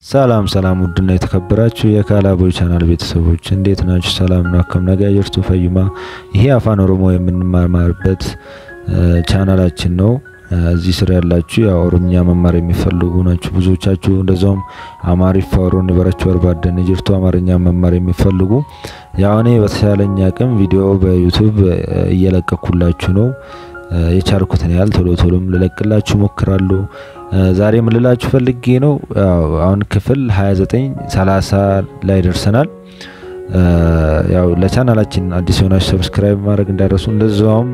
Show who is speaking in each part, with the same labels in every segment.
Speaker 1: ሰላም ሰላም ውድና የተከበራችሁ የካላቦይ ቻናል ቤተሰቦች እንዴት ናችሁ? ሰላም ነው አከምናጋ ይርቱ ፈይማ ይሄ አፋን ኦሮሞ የምንማርበት ቻናላችን ነው። እዚህ ስር ያላችሁ ያ ኦሮምኛ መማር የሚፈልጉ ናችሁ ብዙዎቻችሁ እንደዛውም አማሪፍ ኦሮን በራችሁ ወርባደን ይርቱ አማርኛ መማር የሚፈልጉ ያው እኔ በተሻለኝ አቅም ቪዲዮ በዩቲዩብ እየለቀኩላችሁ ነው። የቻልኩትን ያህል ቶሎም ለለቅላችሁ ሞክራለሁ። ዛሬ ምን ልላችሁ ፈልጌ ነው አሁን ክፍል 29 30 ላይ ደርሰናል። ያው ለቻናላችን አዲስ ሆናችሁ ሰብስክራይብ ማድረግ እንዳትረሱ እንደዛውም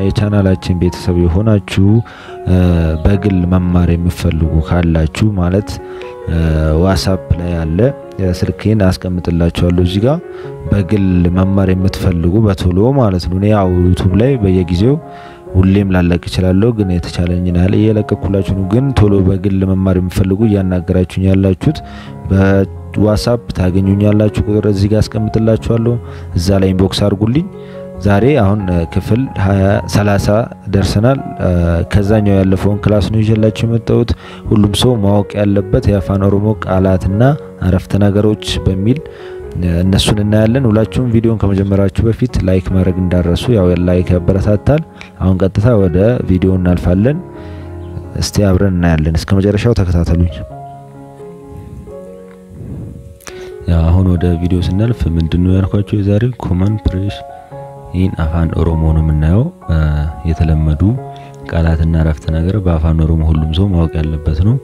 Speaker 1: የቻናላችን ቤተሰብ የሆናችሁ በግል መማር የሚፈልጉ ካላችሁ ማለት ዋትስአፕ ላይ ያለ ስልኬን አስቀምጥላችኋለሁ እዚህ ጋር በግል መማር የምትፈልጉ በቶሎ ማለት ነው። ያው ዩቲዩብ ላይ በየጊዜው ሁሌም ላለቅ ይችላልው ግን የተቻለኝን ያህል እየለቀኩላችሁ ነው። ግን ቶሎ በግል መማር የሚፈልጉ ያናገራችሁኝ ያላችሁት በዋትስአፕ ታገኙኛላችሁ ቁጥር እዚህ ጋር አስቀምጥላችኋለሁ እዛ ላይ ኢንቦክስ አድርጉልኝ። ዛሬ አሁን ክፍል 30 ደርሰናል። ከዛኛው ያለፈውን ክላስ ነው ይዤላችሁ የመጣሁት። ሁሉም ሰው ማወቅ ያለበት የአፋን ኦሮሞ ቃላትና አረፍተ ነገሮች በሚል እነሱን እናያለን። ሁላችሁም ቪዲዮን ከመጀመራችሁ በፊት ላይክ ማድረግ እንዳትረሱ። ያው ላይክ ያበረታታል። አሁን ቀጥታ ወደ ቪዲዮ እናልፋለን። እስቲ አብረን እናያለን። እስከ መጨረሻው ተከታተሉኝ። ያው አሁን ወደ ቪዲዮ ስናልፍ ምንድነው ያልኳችሁ የዛሬው ኮመን ፕሬሽ ኢን አፋን ኦሮሞ ነው የምናየው። የተለመዱ ቃላትና አረፍተ ነገር በአፋን ኦሮሞ ሁሉም ሰው ማወቅ ያለበት ነው።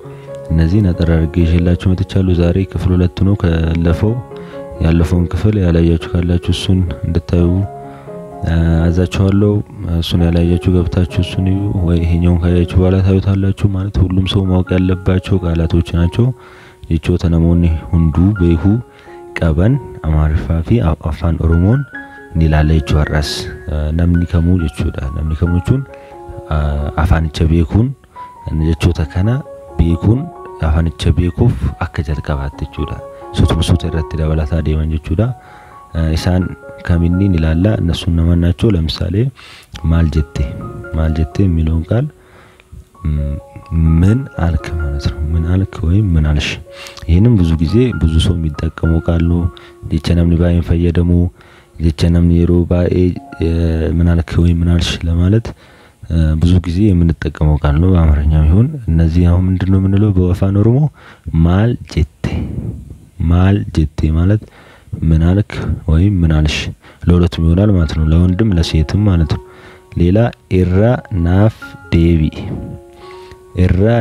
Speaker 1: እነዚህ አጠራርጌ ይዤላችሁ መጥቻለሁ። ዛሬ ክፍል 2 ነው። ያለፈውን ክፍል ያላያችሁ ካላችሁ እሱን እንድታዩ አዛችኋለሁ። እሱን ያላያችሁ ገብታችሁ እሱን ወይ ይሄኛውን ካያችሁ በኋላ ታዩታላችሁ። ማለት ሁሉም ሰው ማወቅ ያለባቸው ቃላቶች ናቸው። ይቾ ተነሞኒ ሁንዱ በይሁ ቀበን አማርፋፊ አፋን ኦሮሞን ኒላላይቹ አራስ namni kamu jechuudha. namni kamuchuun afanicha beekuun jechoota kana beekuun afanicha beekuuf akka jalqabaatti jechuudha. ሱት irratti dabalataa deeman jechuudha. isaan kaminni nilalla እነሱን ነማናቸው ለምሳሌ ማልጀቴ የሚለውን ቃል ምን አልክ ማለት ነው። ምን አልክ ወይ ምን አልሽ። ይሄንም ብዙ ጊዜ ብዙ ሰው የሚጠቀመው ቃል ነው። ዲቸነም ሊባይን ፈየደሙ ዲቸነም ኒሮ ባኤ ምን አልክ ወይ ምን አልሽ ለማለት ብዙ ጊዜ የምንጠቀመው ቃል ነው። በአማርኛም ይሁን እነዚህ አሁን ምንድነው የምንለው በአፋን ኦሮሞ ማልጀቴ ማለት ምን አልክ ወይ ምን አልሽ ለሁለቱም ይሆናል ማለት ነው። ለወንድም ለሴትም ማለት ነው። ሌላ ኢራ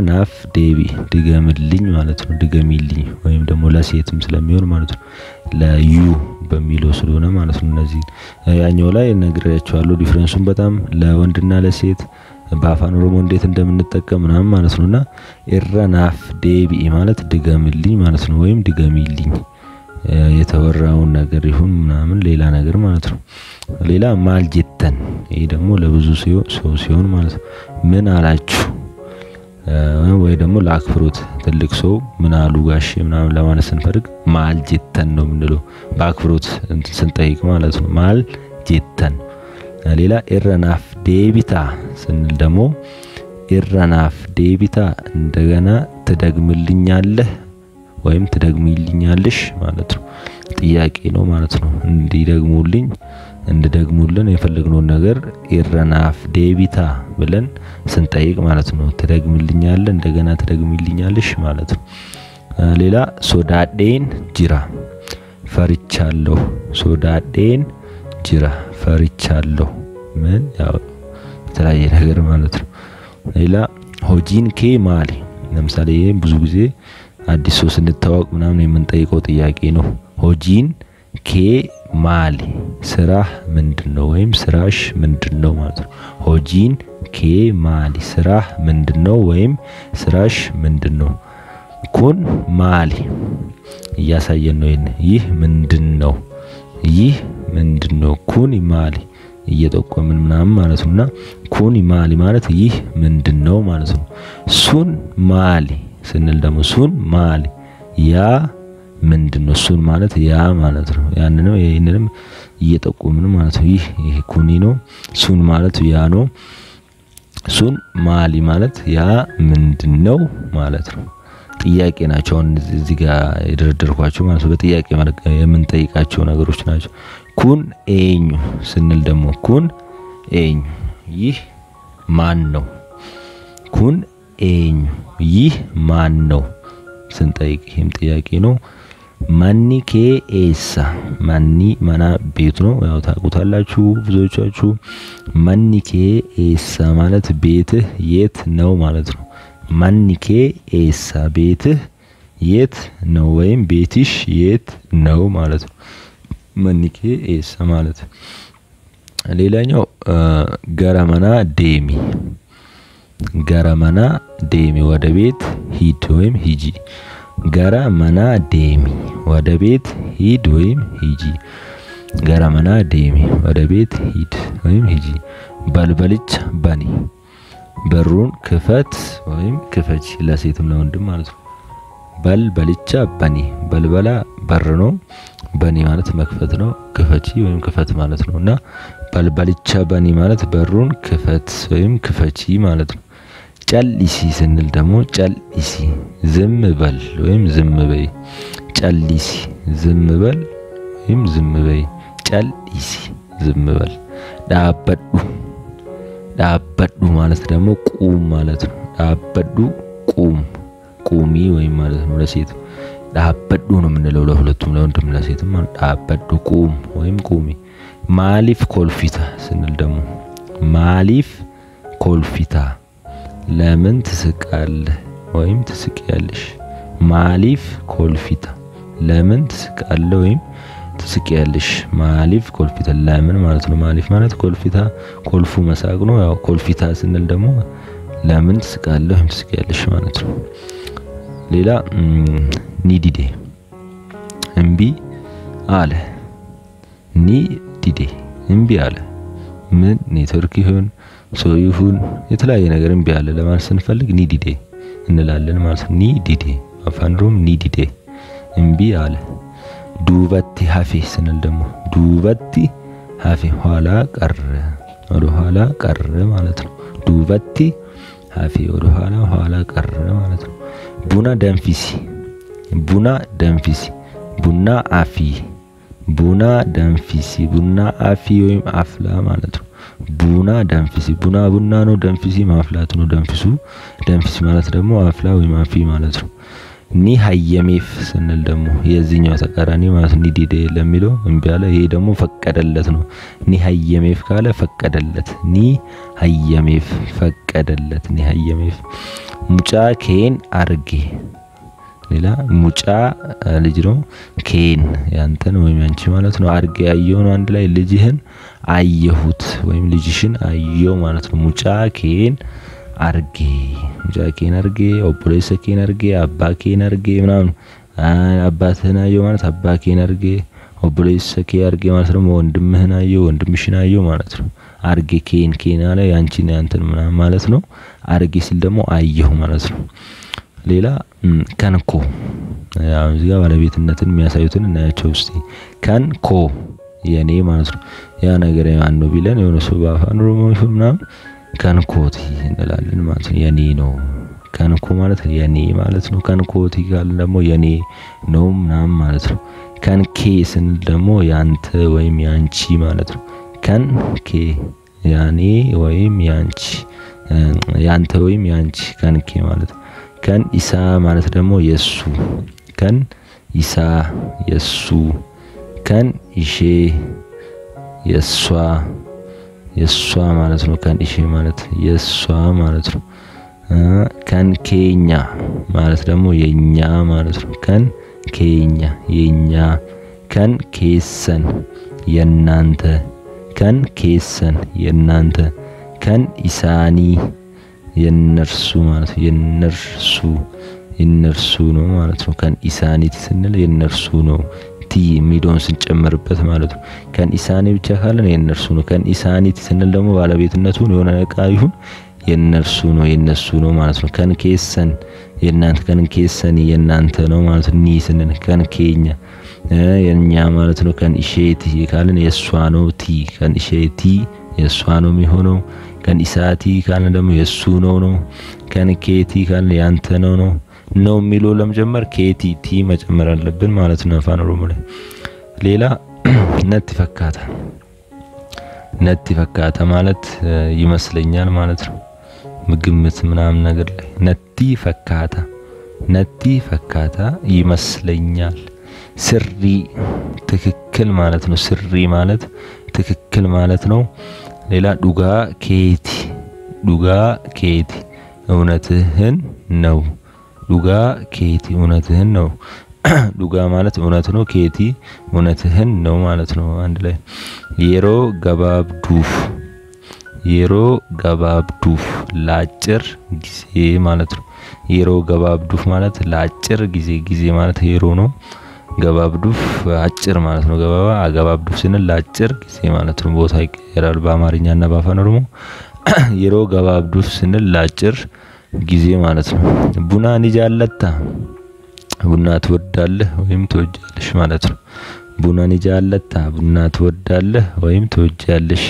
Speaker 1: ናፍ ዴቢ ድገምልኝ ማለት ነው። ድገሚልኝ ወይም ደግሞ ለሴትም ስለሚሆን ማለት ነው። ለዩ በሚለው ስለሆነ ማለት ነው። እነዚህ ያኛው ላይ ነግሬያችኋለሁ ዲፈረንሱን በጣም ለወንድና ለሴት በአፋን ኦሮሞ እንዴት እንደምንጠቀም ማለት ነውና ኢራ ናፍ ዴቢ ማለት ድገምልኝ ማለት ነው። ወይም ድገሚልኝ የተወራውን ነገር ይሁን ምናምን ሌላ ነገር ማለት ነው። ሌላ ማልጀተን ይሄ ደግሞ ለብዙ ሰው ሲሆን ማለት ነው። ምን አላችሁ ወይ ደግሞ ለአክብሮት ትልቅ ሰው ምን አሉ ጋሽ ምናምን ለማለት ስንፈልግ ማልጀተን ነው የምንለው በአክብሮት ስንጠይቅ ማለት ነው። ማልጀተን ሌላ ኢራናፍ ዴቢታ ስንል ደግሞ ኢራናፍ ዴቢታ እንደገና ትደግምልኛለህ ወይም ትደግሚልኛለሽ ማለት ነው። ጥያቄ ነው ማለት ነው። እንድደግሙልን የፈለግነው ነገር ኢራናፍ ዴቢታ ብለን ስንጠይቅ ማለት ነው። ትደግሚልኛለህ እንደገና ትደግሚልኛለሽ ማለት ነው። ሌላ ሶዳዴን ጅራ ፈርቻለሁ። ሶዳዴን ጅራ ፈርቻለሁ ምን ያው የተለያየ ነገር ማለት ነው። ሌላ ሆጂን ኬ ማሊ ለምሳሌ ብዙ ጊዜ አዲስ ሰው ስንተዋወቅ ምናምን የምንጠይቀው ጥያቄ ነው። ሆጂን ኬ ማሊ ስራህ ምንድነው ወይም ስራሽ ምንድነው ማለት ነው። ሆጂን ኬ ማሊ ስራህ ምንድነው ወይም ስራሽ ምንድነው። ኩን ማሊ እያሳየን ነው። ይህ ምንድነው ኩን ማሊ እየጠቆምን ምናምን ማለት ነውና ኩን ማሊ ማለት ይህ ምንድነው ማለት ነው። ሱን ማሊ ስንል ደግሞ ሱን ማሊ ያ ምንድነው ሱን ማለት ያ ማለት ነው። ያንንም ይሄንንም እየጠቆምን ማለት ነው። ይሄ ኩኒ ነው። ሱን ማለት ያ ነው። ሱን ማሊ ማለት ያ ምንድነው ማለት ነው። ጥያቄ ናቸው እዚህ ጋር የደረደርኳቸው ማለት ነው በጥያቄ ማለት የምንጠይቃቸው ነገሮች ናቸው ኩን ኤኙ ስንል ደግሞ ኩን ኤኙ ይህ ማን ነው ኩን ኤኙ ይህ ማን ነው ስንጠይቅ ይሄም ጥያቄ ነው ማኒ ኬ ኤሳ ማኒ ማና ቤት ነው ያው ታውቁታላችሁ ብዙዎቻችሁ ማኒ ኬ ኤሳ ማለት ቤትህ የት ነው ማለት ነው ማኒ ኬ ኤሳ ቤትህ የት ነው ወይም ቤትሽ የት ነው ማለት ነው ማኒ ኬ ኤሳ ማለት ሌላኛው ገረመና ዴሚ ወደ ቤት ሂድ ወይም ሂጂ ገረመና ዴሚ ወደ ቤት ሂድ ወይም ሂጂ ገረመና ዴሚ ወደ ቤት ሂድ ወይም ሂጂ በልበልቻ በኒ በሩን ክፈት ወይም ክፈች ለሴትም ለወንድም ማለት ነው በልበልቻ በኒ በልበላ በር ነው በኒ ማለት መክፈት ነው ክፈቺ ወይም ክፈት ማለት ነውና በልበልቻ በኒ ማለት በሩን ክፈት ወይም ክፈቺ ማለት ነው ጨልሲ ስንል ደግሞ ጨልሲ ዝም በል ወይም ዝም በይ ጨልሲ ዝም በል ወይም ዝም በይ ጨልሲ ዝም በል ዳበዱ ማለት ደግሞ ቁም ማለት ነው ዳበዱ ቁሚ ወይም ማለት ነው ለሴት ዳበዱ ነው የምንለው ለሁለቱም ለወንድም ለሴትም ዳበዱ ቁም ወይም ቁሚ ማሊፍ ኮልፊታ ስንል ደግሞ ማሊፍ ኮልፊታ ለምን ትስቃለህ ወይም ትስቂያለሽ ማሊፍ ኮልፊታ ለምን ትስቃለህ ወይም ትስቂያለሽ ማሊፍ ኮልፊታ ለምን ማለት ነው ማሊፍ ማለት ኮልፊታ ኮልፉ መሳቅ ነው ያው ኮልፊታ ስንል ደግሞ ለምን ትስቃለህ ወይም ትስቂያለሽ ማለት ነው ሌላ ኒዲዴ እምቢ አለ ኒዲዴ እምቢ አለ ምን ኔትወርክ ይሁን ሰው ይሁን የተለያየ ነገር እምቢ አለ ለማለት ስንፈልግ ኒዲዴ እንላለን ማለት ነው ኒዲዴ አፋንሮም ኒዲዴ እምቢ አለ ዱበቲ ሀፊ ስንል ደግሞ ዱበቲ ሀፊ ኋላ ቀረ ወደ ኋላ ቀረ ማለት ነው ዱበቲ ሀፊ ወደ ኋላ ቀረ ማለት ነው ቡና ደንፊሲ ቡና አፊ ቡና ደንፊሲ ቡና አፊ ወይም አፍላ ማለት ነው ቡና ደንፊሲ ቡና ነው ደንፊሲ ማፍላት ነው ደንፊሲ ማለት ደግሞ አፍላ ወይም አፊ ማለት ነው ኒ ሀየሜፍ ስንል ደግሞ የዚህኛው ተቃራኒ ማለት ኒዲዴ ለሚለው እምቢ አለ ይሄ ደግሞ ፈቀደለት ነው ኒ ሀየሜፍ ካለ ፈቀደለት ኒ ሀየሜፍ ፈቀደለት ኒ ሀየሜፍ ሙጫ ኬን አርጌ ሌላ ሙጫ ልጅ ነው ኬን ያንተን ወይም ያንቺ ማለት ነው አርጌ አየው ነው አንድ ላይ ልጅህን አየሁት ወይም ልጅሽን አየው ማለት ነው ሙጫ ኬን አርጌ ኦፖሌሰ ኬን አርጌ አባ ኬን አርጌ ምናምን አባትህን አየው ማለት አባ ኬን አርጌ ኦፖሌሰ ኬ አርጌ ማለት ነው ወንድምህን አየው ወንድምሽን አየው ማለት ነው አርጌ ኬን አለ ያንቺን ያንተን ምናምን ማለት ነው አርጌ ሲል ደግሞ አየሁ ማለት ነው ሌላ ከንኮ ያው እዚህ ጋር ባለቤትነትን የሚያሳዩትን እናያቸው እስቲ ከንኮ የኔ ማለት ነው ያ ነገር ማን ነው ቢለን የሆነ ሰው ባፋን ሮሞ ምናምን ከንኮቲ እንላለን ማለት ነው የኔ ነው ከንኮ ማለት የኔ ማለት ነው ከንኮቲ ጋር ደግሞ የኔ ነው ምናምን ማለት ነው ከንኬ ስንል ደግሞ ያንተ ወይም ያንቺ ማለት ነው ከንኬ ያኔ ወይም ያንቺ ያንተ ወይም ያንቺ ከንኬ ማለት ከን ኢሳ ማለት ደግሞ የሱ ከን ኢሳ የሱ ከን ኢሼ የሷ ማለት ነው ከን ኢሼ ማለት የሷ ማለት ነው ከን ኬኛ ማለት ደግሞ የኛ ማለት ነው ከን ኬኛ የኛ ከን ኬሰን የናንተ ከን ኬሰን የናንተ ከን ኢሳኒ የነርሱ ማለት የነርሱ ነው ማለት ነው ከን ኢሳኒቲ ስንል የነርሱ ነው ቲ ሚዶን ስንጨምርበት ማለት ነው ከን ኢሳኒ ብቻ ካለን የነርሱ ነው ከን ኢሳኒቲ ስንል ደግሞ ባለቤትነቱን የሆነ ዕቃ ይሁን የነርሱ ነው ማለት ነው ከን ኬሰን የናንተ ከን ኬሰን የናንተ ነው ማለት ነው ኒ ስንል ከን ኬኛ የኛ ማለት ነው ከን ኢሼቲ ካለን የሷ ነው ቲ ከን ኢሼቲ የሷ ነው የሚሆነው ከን ኢሳቲ ካለን ደግሞ የሱ ነው ከን ኬቲ ካለን ያንተ ነው ነው የሚለው ለመጀመር ኬቲ ቲ መጨመር አለብን ማለት ነው አፋን ኦሮሞ ላይ ሌላ ነቲ ፈካታ ማለት ይመስለኛል ማለት ነው ምግምት ምናምን ነገር ላይ ነቲ ፈካታ ይመስለኛል ስሪ ትክክል ማለት ነው ስሪ ማለት ትክክል ማለት ነው ሌላ ዱጋ ኬቲ እውነትህን ነው ዱጋ ማለት እውነት ነው ኬቲ እውነትህን ነው ማለት ነው አንድ ላይ የሮ ገባብዱፍ ላጭር ጊዜ ማለት ነው የሮ ገባብዱፍ ማለት ላጭር ጊዜ ማለት የሮ ነው ገባብዱፍ አጭር ማለት ነው ገባብዱፍ ስንል ላጭር ጊዜ ማለት ነው ቦታ ይቀየራል በአማርኛና በአፋን ኦሮሞ የሮ ገባብዱፍ ስንል ላጭር ጊዜ ማለት ነው ቡና ንጃለታ ቡና ትወዳለህ ወይም ትወጃለሽ ማለት ነው ቡና ንጃለታ ቡና ትወዳለህ ወይም ትወጃለሽ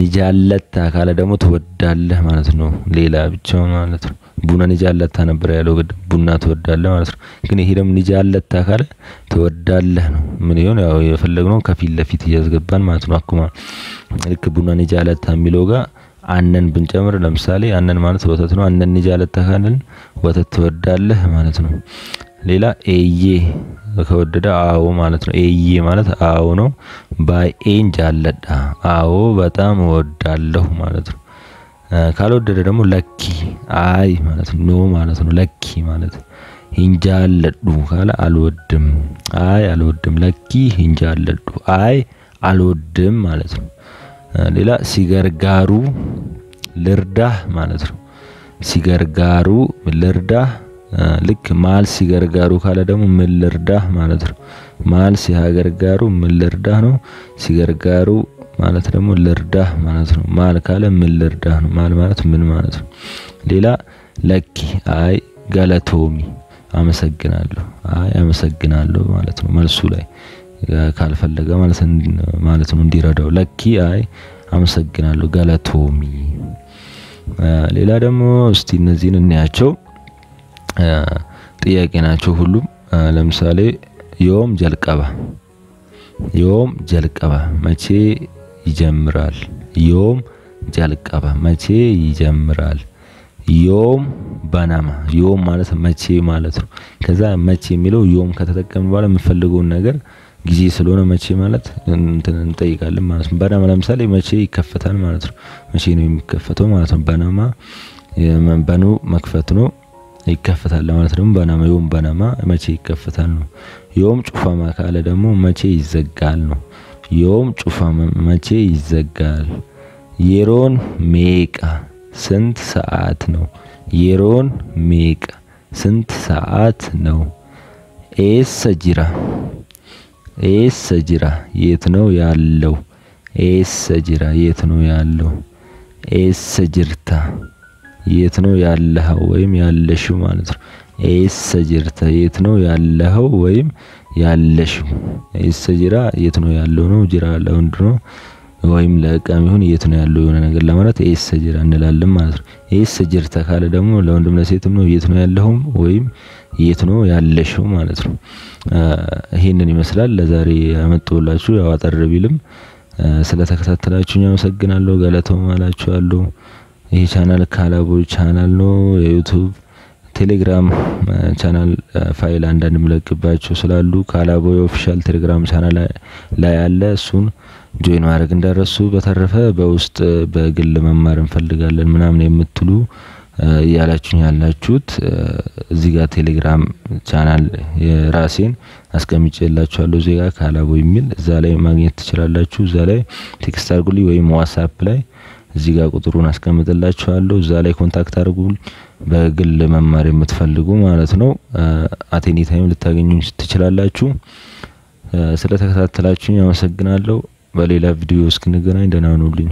Speaker 1: ንጃለታ ካለ ደግሞ ትወዳለህ ማለት ነው ሌላ ብቻው ማለት ነው ቡና ንጃለታ ነበር ያለው ቡና ትወዳለህ ማለት ነው ግን ይሄ ደግሞ ንጃለታ ካለ ትወዳለህ ነው ምን ይሆን ያው የፈለግነው ከፊት ለፊት ያስገባን ማለት ነው አኩማ ልክ ቡና ንጃለታ የሚለው ጋር አነን ብንጨምር ለምሳሌ አነን ማለት ወተት ነው አነን ንጃለታ ካለን ወተት ትወዳለህ ማለት ነው ሌላ ኤዬ ከወደደ አዎ ማለት ነው ኤዬ ማለት አዎ ነው ባይ ኤንጃለዳ አዎ በጣም ወዳለሁ ማለት ነው ካልወደደ ደግሞ ለኪ አይ ማለት ነው ማለት ነው ለኪ ማለት እንጃለዱ ካለ አልወድም አይ አልወድም ለኪ እንጃለዱ አይ አልወድም ማለት ነው ሌላ ሲገርጋሩ ልርዳህ ማለት ነው ሲገርጋሩ ልርዳህ ልክ ማል ሲገርጋሩ ካለ ደግሞ ምን ልርዳህ ማለት ነው ማል ሲገርጋሩ ምን ልርዳህ ነው ሲገርጋሩ ማለት ደግሞ ልርዳህ ማለት ነው ማል ካለ ምን ልርዳህ ነው ማል ማለት ምን ማለት ነው ሌላ ለኪ አይ ገለቶሚ አመሰግናለሁ ማለት ነው መልሱ ላይ ካልፈለገ ማለት ነው እንዲረዳው ለኪ አይ አመሰግናለሁ ገለቶሚ ሌላ ደግሞ እስቲ እነዚህን እንያቸው ጥያቄ ናቸው ሁሉም ለምሳሌ ዮም ጀልቀባ መቼ ይጀምራል ዮም በናማ ዮም ማለት መቼ ማለት ነው ከዛ መቼ የሚለው ዮም ከተጠቀምን በኋላ የምፈልገውን ነገር ጊዜ ስለሆነ መቼ ማለት እንጠይቃለን ማለት ነው በናማ ለምሳሌ መቼ ይከፈታል ማለት ነው መቼ ነው የሚከፈተው ማለት ነው በናማ በኑ መክፈት ነው ይከፈታል ማለት ነው በናማ ዮም በናማ መቼ ይከፈታል ነው ዮም ጩፋማ ካለ ደግሞ መቼ ይዘጋል ነው ዮም ጩፋማ መቼ ይዘጋል የሮን ሜቃ ስንት ሰዓት ነው የሮን ሜቃ ስንት ሰዓት ነው ኤሰ ጅራ የት ነው ያለው ኤሰ ጅራ የት ነው ያለው ኤሰ ጅርታ የት ነው ያለኸው ወይም ያለሽው ማለት ነው ኤሰ ጅርታ የት ነው ያለኸው ወይም ያለሽው ኤሰ ጅራ የት ነው ያለው ነው ጅራ ለወንድ ነው ወይም ለቃም ይሁን የት ነው ያለው የሆነ ነገር ለማለት ኤሰ ጅራ እንላለን ማለት ነው ኤሰ ጅርታ ካለ ደግሞ ለወንድም ለሴትም ነው የት ነው ያለኸው ወይም የት ነው ያለሽው ማለት ነው ይሄንን ይመስላል ለዛሬ አመጣሁላችሁ ያው አጠር ቢልም ስለተከታተላችሁኝ አመሰግናለሁ ገለቶም አላችኋለሁ ይሄ ቻናል ካላቦይ ቻናል ነው የዩቲዩብ ቴሌግራም ቻናል ፋይል አንዳንድ ምለቅባችሁ ስላሉ ካላቦይ ኦፊሻል ቴሌግራም ቻናል ላይ አለ እሱን ጆይን ማድረግ እንዳረሱ በተረፈ በውስጥ በግል መማር እንፈልጋለን ምናምን የምትሉ ያላችሁኝ ያላችሁት እዚህ ጋር ቴሌግራም ቻናል የራሴን አስቀምጬላችኋለሁ እዚህ ጋር ካላቦይ የሚል እዛ ላይ ማግኘት ትችላላችሁ እዛ ላይ ቴክስት አድርጉልኝ ወይም ዋትስአፕ ላይ እዚህ ጋር ቁጥሩን አስቀምጥላችኋለሁ እዛ ላይ ኮንታክት አድርጉኝ በግል መማር የምትፈልጉ ማለት ነው አቴኒ ታይም ልታገኙኝ ትችላላችሁ ስለተከታተላችሁኝ አመሰግናለሁ በሌላ ቪዲዮ እስክንገናኝ ደህና ሁኑልኝ